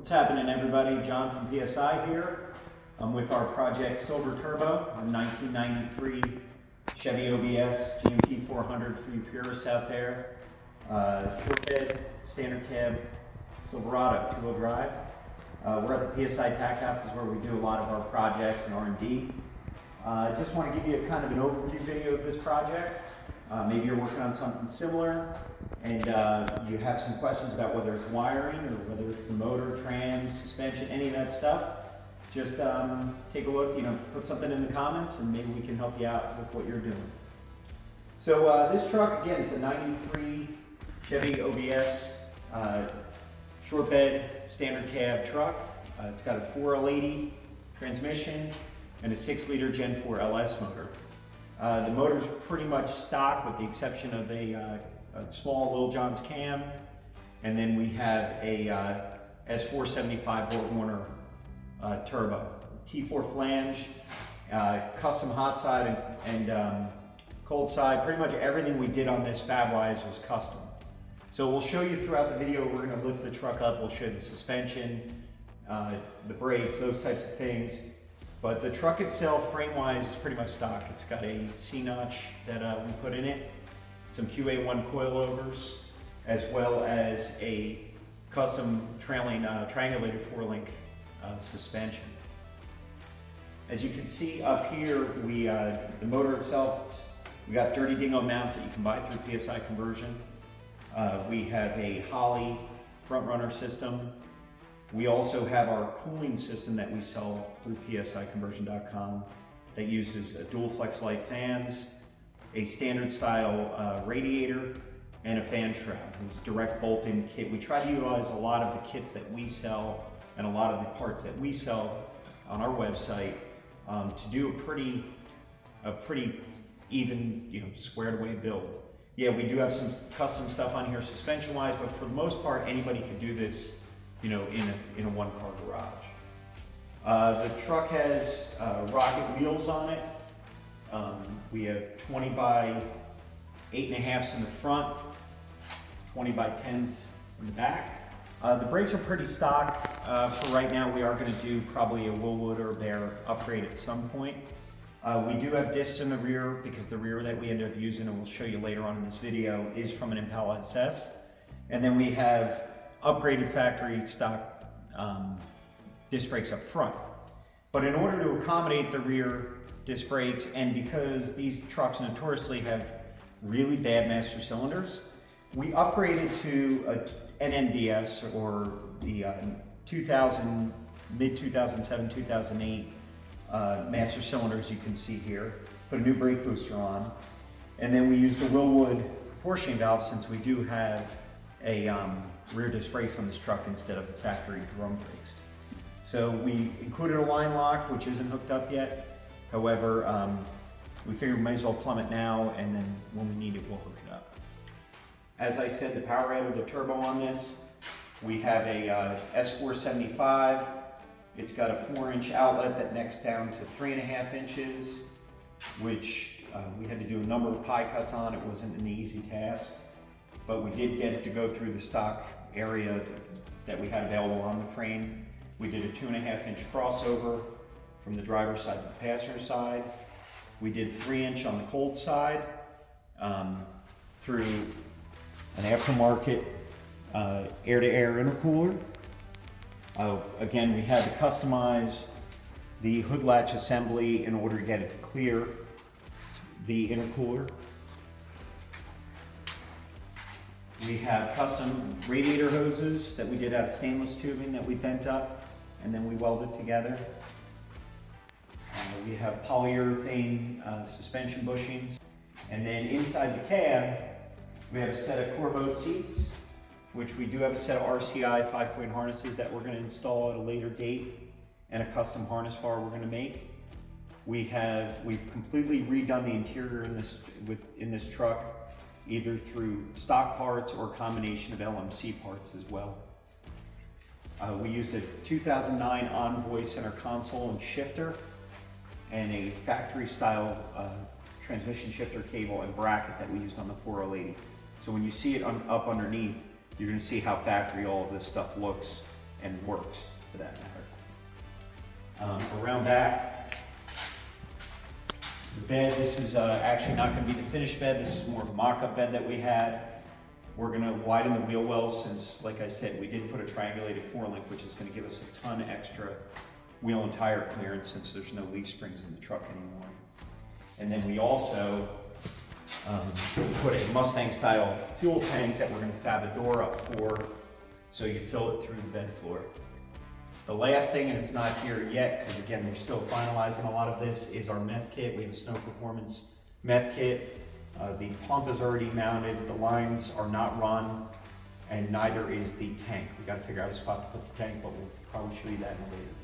What's happening, everybody? John from PSI here. I'm with our project SilverTurbo, a 1993 Chevy OBS GMT 400 for you purists out there. Short bed, standard cab, Silverado, two-wheel drive. We're at the PSI Tack Houses where we do a lot of our projects and R&D. I just want to give you a kind of an overview video of this project. Maybe you're working on something similar and you have some questions about whether it's wiring or whether it's the motor, trans, suspension, any of that stuff. Just take a look, put something in the comments and maybe we can help you out with what you're doing. So this truck, again, it's a 93 Chevy OBS short bed standard cab truck. It's got a 4L80 transmission and a 6-liter Gen 4 LS motor. The motor's pretty much stock with the exception of a small Lil John's cam, and then we have a S475 borg turbo, T4 flange, custom hot side and cold side. Pretty much everything we did on this fab-wise was custom. So we'll show you throughout the video. We're going to lift the truck up, we'll show you the suspension, the brakes, those types of things. But the truck itself, frame-wise, is pretty much stock. It's got a C-notch that we put in it, some QA1 coilovers, as well as a custom trailing triangulated 4-link suspension. As you can see up here, the motor itself, we got dirty dingo mounts that you can buy through PSI conversion. We have a Holley front runner system. We also have our cooling system that we sell through PSIconversion.com that uses dual flex light fans, a standard style radiator, and a fan shroud. This is a direct bolt-in kit. We try to utilize a lot of the kits that we sell and a lot of the parts that we sell on our website to do a pretty even, squared away build. Yeah, we do have some custom stuff on here suspension-wise, but for the most part, anybody could do this in a one-car garage. The truck has rocket wheels on it. We have 20 by 8.5s in the front, 20 by 10s in the back. The brakes are pretty stock. For right now, we are going to do probably a Willwood or Bear upgrade at some point. We do have discs in the rear because the rear that we end up using, and we'll show you later on in this video, is from an Impala SS. And then we have upgraded factory stock disc brakes up front. But in order to accommodate the rear disc brakes, and because these trucks notoriously have really bad master cylinders, we upgraded to an NBS or the mid-2007, 2008 master cylinders you can see here. Put a new brake booster on. And then we used a Willwood proportioning valve since we do have a rear disc brakes on this truck instead of the factory drum brakes. So we included a line lock, which isn't hooked up yet. However, we figured we might as well plumb it now, and then when we need it, we'll hook it up. As I said, the power head of the turbo on this, we have a S475. It's got a 4-inch outlet that necks down to 3.5 inches, which we had to do a number of pie cuts on. It wasn't an easy task, but we did get it to go through the stock area that we had available on the frame. We did a 2.5-inch crossover from the driver's side to the passenger side. We did 3-inch on the cold side through an aftermarket air-to-air intercooler. Again, we had to customize the hood latch assembly in order to get it to clear the intercooler. We have custom radiator hoses that we did out of stainless tubing that we bent up and then we welded together. We have polyurethane suspension bushings. And then inside the cab, we have a set of Corbeau seats, which we do have a set of RCI 5-point harnesses that we're going to install at a later date, and a custom harness bar we're going to make. We've completely redone the interior in this truck, either through stock parts or a combination of LMC parts as well. We used a 2009 Envoy center console and shifter, and a factory style transmission shifter cable and bracket that we used on the 4L80. So when you see it up underneath, you're going to see how factory all of this stuff looks and works for that matter. Around back, the bed, this is actually not going to be the finished bed. This is more of a mock-up bed that we had. We're going to widen the wheel wells since, like I said, we did put a triangulated 4-link, which is going to give us a ton extra wheel and tire clearance since there's no leaf springs in the truck anymore. And then we also put a Mustang-style fuel tank that we're going to fab a door up for, so you fill it through the bed floor. The last thing, and it's not here yet, because again, we're still finalizing a lot of this, is our meth kit. We have a Snow Performance meth kit. The pump is already mounted, the lines are not run, and neither is the tank. We got to figure out a spot to put the tank, but we'll probably show you that in a later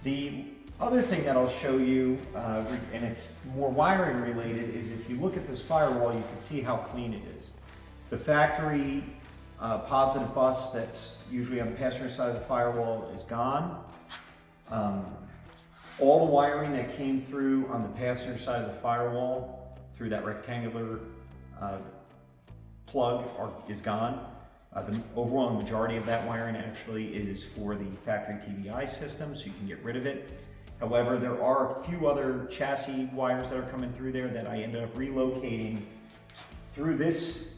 video. The other thing that I'll show you, and it's more wiring related, is if you look at this firewall, you can see how clean it is. The factory positive bus that's usually on the passenger side of the firewall is gone. All the wiring that came through on the passenger side of the firewall through that rectangular plug is gone. The overall majority of that wiring actually is for the factory TBI system, so you can get rid of it. However, there are a few other chassis wires that are coming through there that I ended up relocating through this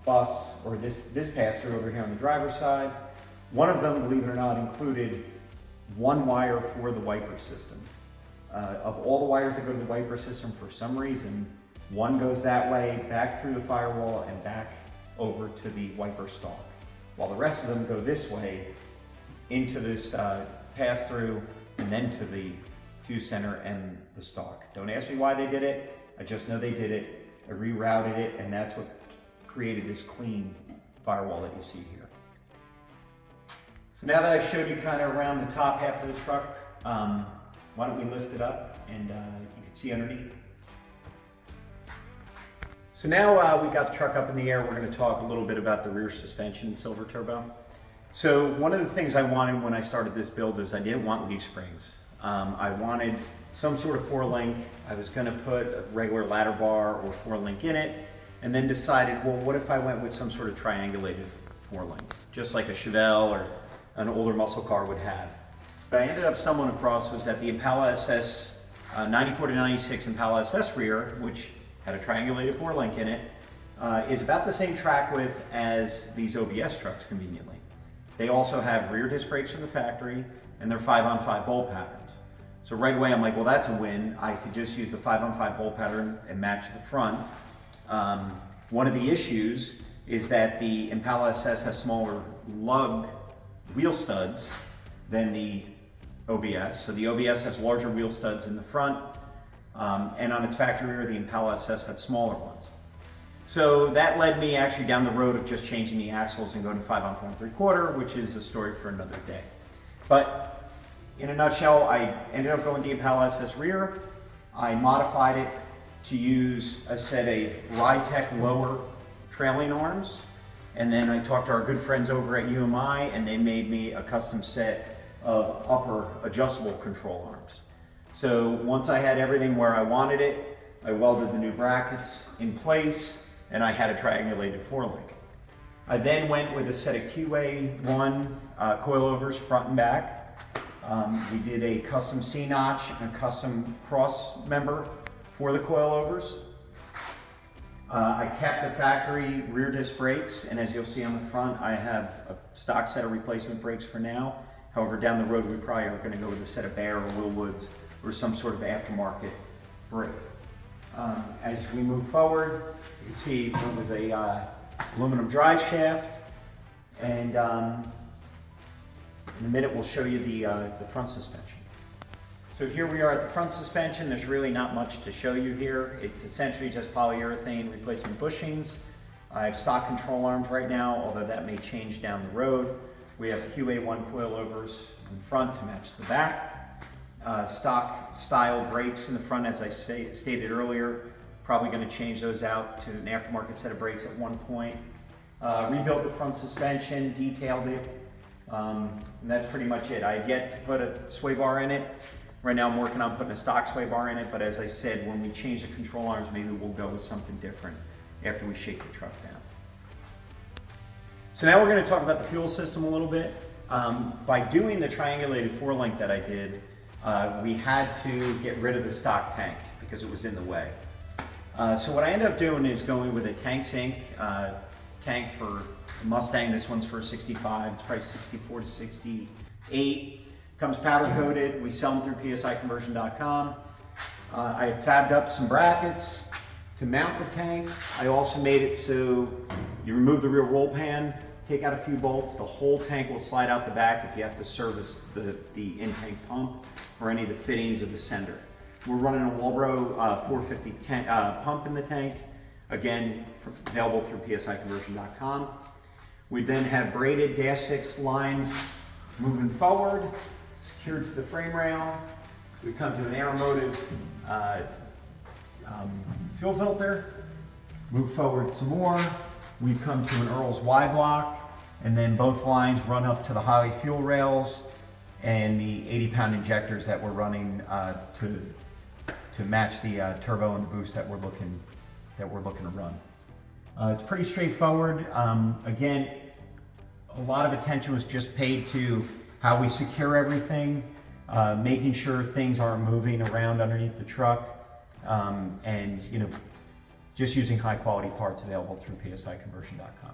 bus, or this pass-through over here on the driver's side. One of them, believe it or not, included one wire for the wiper system. Of all the wires that go to the wiper system, for some reason, one goes that way, back through the firewall and back over to the wiper stalk, while the rest of them go this way into this pass-through and then to the fuse center and the stalk. Don't ask me why they did it, I just know they did it. I rerouted it, and that's what created this clean firewall that you see here. So now that I've showed you kind of around the top half of the truck, why don't we lift it up and you can see underneath. So now we got the truck up in the air, we're going to talk a little bit about the rear suspension in SilverTurbo. So one of the things I wanted when I started this build is I didn't want leaf springs. I wanted some sort of 4-link. I was going to put a regular ladder bar or 4-link in it, and then decided, well, what if I went with some sort of triangulated 4-link, just like a Chevelle or an older muscle car would have. What I ended up stumbling across was that the Impala SS 94 to 96 Impala SS rear, which had a triangulated 4-link in it, is about the same track width as these OBS trucks conveniently. They also have rear disc brakes from the factory, and they're 5-on-5 bolt patterns. So right away I'm like, well, that's a win. I could just use the 5-on-5 bolt pattern and match the front. One of the issues is that the Impala SS has smaller lug wheel studs than the OBS. So the OBS has larger wheel studs in the front, and on its factory rear, the Impala SS had smaller ones. So that led me actually down the road of just changing the axles and going to 5-on-4 3/4, which is a story for another day. But in a nutshell, I ended up going with the Impala SS rear. I modified it to use a set of Ridetech lower trailing arms. And then I talked to our good friends over at UMI, and they made me a custom set of upper adjustable control arms. So once I had everything where I wanted it, I welded the new brackets in place, and I had a triangulated 4-link. I then went with a set of QA1 coilovers front and back. We did a custom C-notch and a custom cross member for the coilovers. I kept the factory rear disc brakes, and as you'll see on the front, I have a stock set of replacement brakes for now. However, down the road, we probably are going to go with a set of Bayer or Willwoods or some sort of aftermarket brake. As we move forward, you can see went with a aluminum drive shaft, and in a minute we'll show you the front suspension. So here we are at the front suspension. There's really not much to show you here. It's essentially just polyurethane replacement bushings. I have stock control arms right now, although that may change down the road. We have QA1 coilovers in front to match the back. Stock style brakes in the front, as I stated earlier. Probably going to change those out to an aftermarket set of brakes at one point. Rebuilt the front suspension, detailed it, and that's pretty much it. I have yet to put a sway bar in it. Right now I'm working on putting a stock sway bar in it, but as I said, when we change the control arms, maybe we'll go with something different after we shake the truck down. So now we're going to talk about the fuel system a little bit. By doing the triangulated 4-link that I did, we had to get rid of the stock tank because it was in the way. So what I ended up doing is going with a tank sink tank for Mustang. This one's for 65, it's priced 64 to 68. Comes powder coated. We sell them through PSIconversion.com. I fabbed up some brackets to mount the tank. I also made it so you remove the rear roll pan, take out a few bolts, the whole tank will slide out the back if you have to service the in-tank pump or any of the fittings of the sender. We're running a Walbro 450 pump in the tank, again, available through PSIconversion.com. We then have braided dash 6 lines moving forward, secured to the frame rail. We come to an aeromotive fuel filter, move forward some more. We come to an Earl's Y block, and then both lines run up to the Holly fuel rails and the 80-pound injectors that we're running to match the turbo and the boost that we're looking to run. It's pretty straightforward. Again, a lot of attention was just paid to how we secure everything, making sure things aren't moving around underneath the truck, and just using high quality parts available through PSIconversion.com.